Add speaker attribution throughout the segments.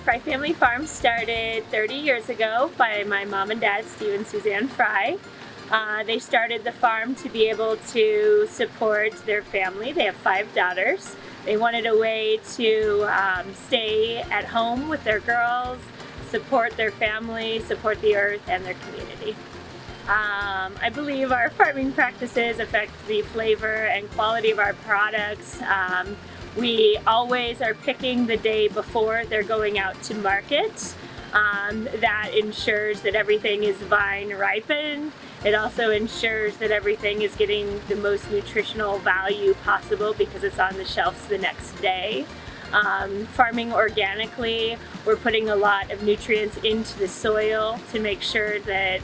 Speaker 1: Fry Family Farm started 30 years ago by my mom and dad, Steve and Suzanne Fry. They started the farm to be able to support their family. They have 5 daughters. They wanted a way to stay at home with their girls, support their family, support the earth and their community. I believe our farming practices affect the flavor and quality of our products. We always are picking the day before they're going out to market. That ensures that everything is vine ripened. It also ensures that everything is getting the most nutritional value possible because it's on the shelves the next day. Farming organically, we're putting a lot of nutrients into the soil to make sure that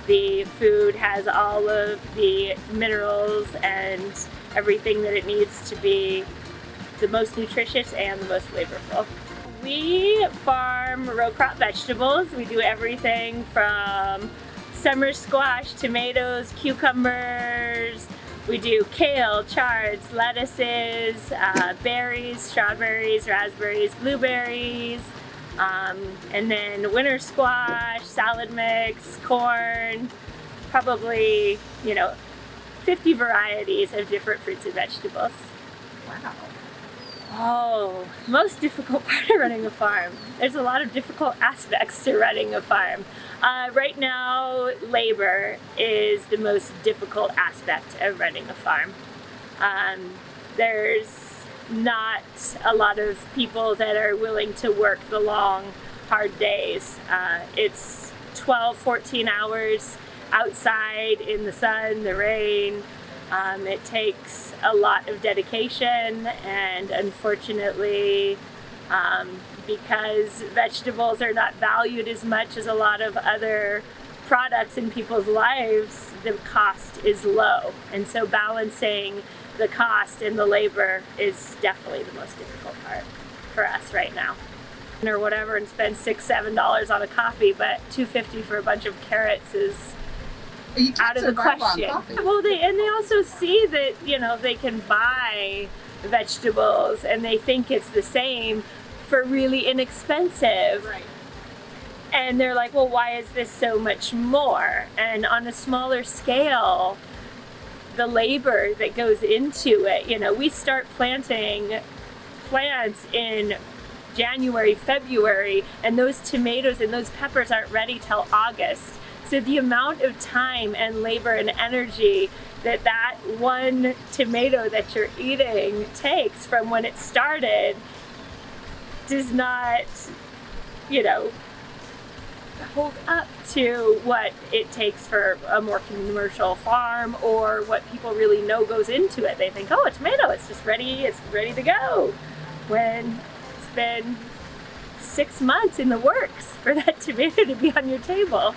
Speaker 1: the food has all of the minerals and everything that it needs to be the most nutritious and the most flavorful. We farm row crop vegetables. We do everything from summer squash, tomatoes, cucumbers. We do kale, chards, lettuces, berries, strawberries, raspberries, blueberries, and then winter squash, salad mix, corn, probably, 50 varieties of different fruits and vegetables.
Speaker 2: Wow.
Speaker 1: Oh, most difficult part of running a farm. There's a lot of difficult aspects to running a farm. Right now, labor is the most difficult aspect of running a farm. There's not a lot of people that are willing to work the long, hard days. It's 12, 14 hours outside in the sun, the rain. It takes a lot of dedication, and unfortunately, because vegetables are not valued as much as a lot of other products in people's lives, the cost is low. And so balancing the cost and the labor is definitely the most difficult part for us right now. Or whatever, and spend $6, $7 on a coffee, but $2.50 for a bunch of carrots is out of the question. Well, they also see that, they can buy vegetables and they think it's the same for really inexpensive.
Speaker 2: Right.
Speaker 1: And they're like, well, why is this so much more? And on a smaller scale, the labor that goes into it, we start planting plants in January, February, and those tomatoes and those peppers aren't ready till August. So the amount of time and labor and energy that one tomato that you're eating takes from when it started does not, hold up to what it takes for a more commercial farm or what people really know goes into it. They think, oh, a tomato, it's just ready, it's ready to go. When it's been 6 months in the works for that tomato to be on your table.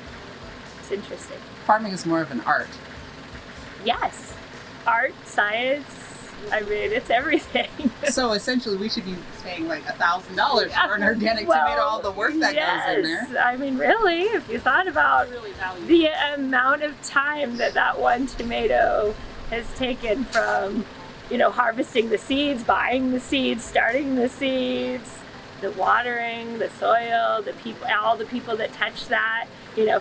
Speaker 1: It's interesting.
Speaker 2: Farming is more of an art.
Speaker 1: Yes. Art, science, it's everything.
Speaker 2: So essentially we should be paying like $1,000 for an organic tomato, all the work that goes in there.
Speaker 1: Really, if you thought about the amount of time that one tomato has taken from, harvesting the seeds, buying the seeds, starting the seeds, the watering, the soil, all the people that touch that,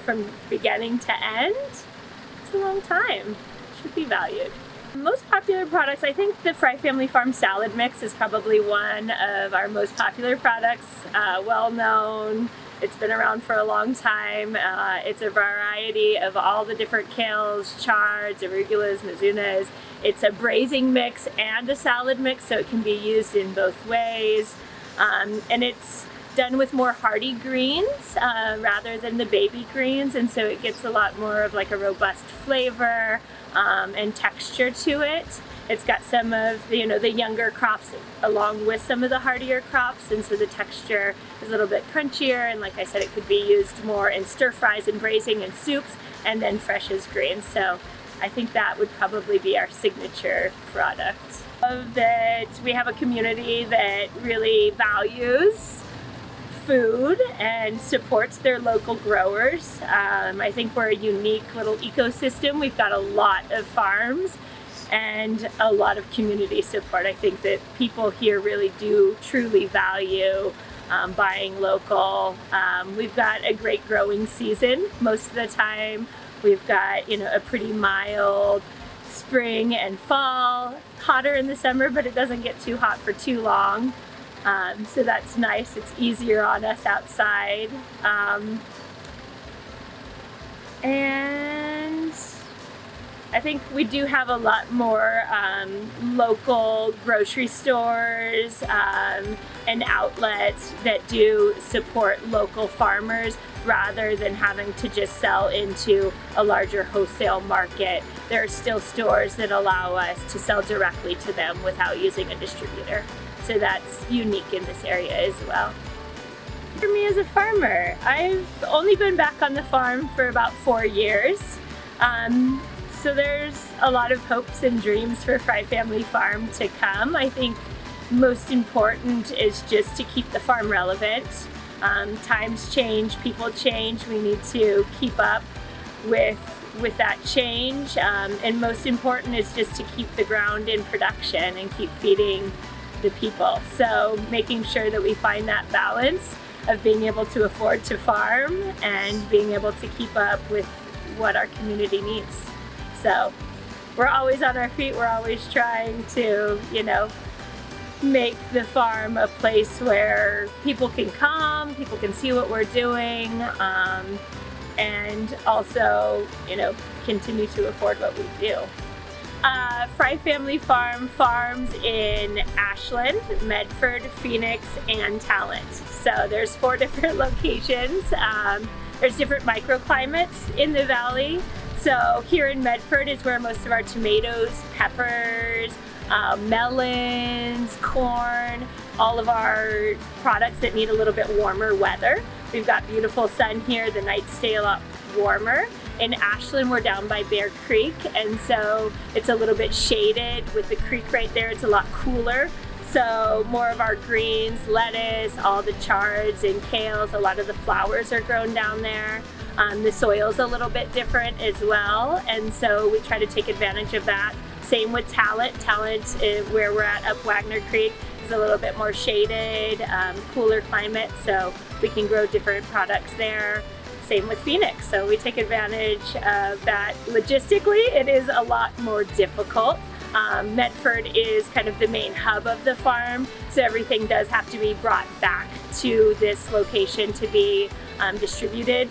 Speaker 1: from beginning to end, it's a long time. It should be valued. Most popular products, I think the Fry Family Farm salad mix is probably one of our most popular products, well known. It's been around for a long time. It's a variety of all the different kales, chards, arugulas, mizunas. It's a braising mix and a salad mix, so it can be used in both ways. And it's done with more hardy greens rather than the baby greens, and so it gets a lot more of like a robust flavor and texture to it. It's got some of the younger crops along with some of the hardier crops, and so the texture is a little bit crunchier, and like I said, it could be used more in stir fries and braising and soups, and then fresh as greens. So I think that would probably be our signature product. That we have a community that really values food and supports their local growers. I think we're a unique little ecosystem. We've got a lot of farms and a lot of community support. I think that people here really do truly value buying local. We've got a great growing season most of the time. We've got, a pretty mild spring and fall, hotter in the summer, but it doesn't get too hot for too long. So that's nice. It's easier on us outside. And I think we do have a lot more local grocery stores and outlets that do support local farmers rather than having to just sell into a larger wholesale market. There are still stores that allow us to sell directly to them without using a distributor. So that's unique in this area as well. For me as a farmer, I've only been back on the farm for about 4 years. So there's a lot of hopes and dreams for Fry Family Farm to come. I think most important is just to keep the farm relevant. Times change, people change, we need to keep up with that change. And most important is just to keep the ground in production and keep feeding the people. So making sure that we find that balance of being able to afford to farm and being able to keep up with what our community needs. So we're always on our feet, we're always trying to, make the farm a place where people can come, people can see what we're doing, and also, continue to afford what we do. Fry Family Farm farms in Ashland, Medford, Phoenix, and Talent. So there's 4 different locations. There's different microclimates in the valley. So here in Medford is where most of our tomatoes, peppers, melons, corn, all of our products that need a little bit warmer weather. We've got beautiful sun here, the nights stay a lot warmer. In Ashland, we're down by Bear Creek, and so it's a little bit shaded with the creek right there. It's a lot cooler. So more of our greens, lettuce, all the chards and kales, a lot of the flowers are grown down there. The soil's a little bit different as well, and so we try to take advantage of that. Same with Talent. Talent, where we're at up Wagner Creek, is a little bit more shaded, cooler climate, so we can grow different products there. Same with Phoenix, so we take advantage of that. Logistically, it is a lot more difficult. Medford is kind of the main hub of the farm, so everything does have to be brought back to this location to be distributed,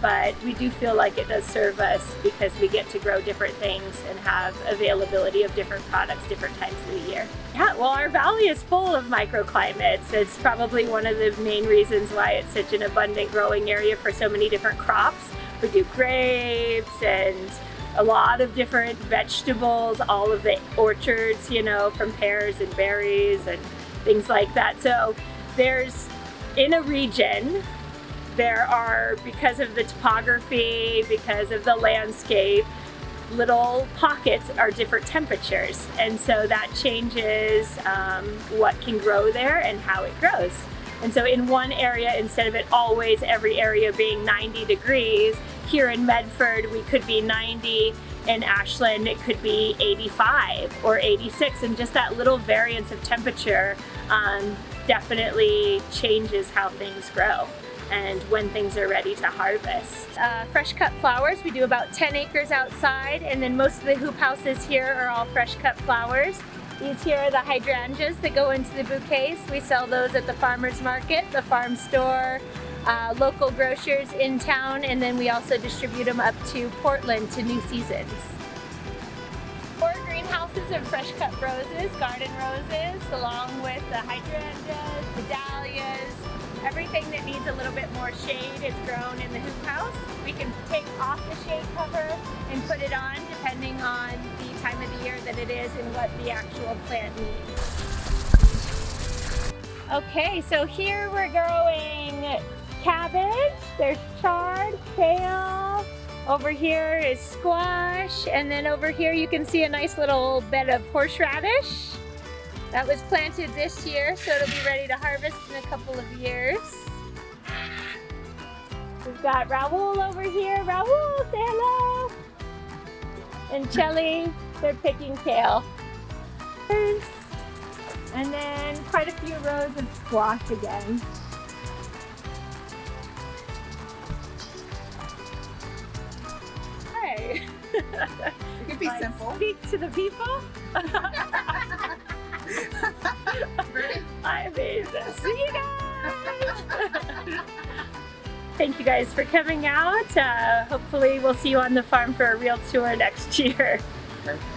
Speaker 1: but we do feel like it does serve us because we get to grow different things and have availability of different products different times of the year. Yeah, well, our valley is full of microclimates. It's probably one of the main reasons why it's such an abundant growing area for so many different crops. We do grapes and a lot of different vegetables, all of the orchards, from pears and berries and things like that. So there's, in a region, there are, because of the topography, because of the landscape, little pockets are different temperatures. And so that changes what can grow there and how it grows. And so in one area, instead of it always every area being 90 degrees, here in Medford, we could be 90. In Ashland, it could be 85 or 86. And just that little variance of temperature definitely changes how things grow and when things are ready to harvest. Fresh cut flowers, we do about 10 acres outside, and then most of the hoop houses here are all fresh cut flowers. These here are the hydrangeas that go into the bouquets. We sell those at the farmer's market, the farm store, local grocers in town, and then we also distribute them up to Portland to New Seasons. 4 greenhouses of fresh cut roses, garden roses, along with the hydrangeas, the dahlias. Everything that needs a little bit more shade is grown in the hoop house. We can take off the shade cover and put it on depending on the time of the year that it is and what the actual plant needs. Okay, so here we're growing cabbage, there's chard, kale, over here is squash, and then over here you can see a nice little bed of horseradish. That was planted this year, so it'll be ready to harvest in a couple of years. We've got Raul over here. Raul, say hello! And Chelly, they're picking kale. And then quite a few rows of squash again.
Speaker 2: It could be simple.
Speaker 1: Speak to the people. I mean, see you guys. Thank you guys for coming out. Hopefully we'll see you on the farm for a real tour next year.
Speaker 2: Perfect.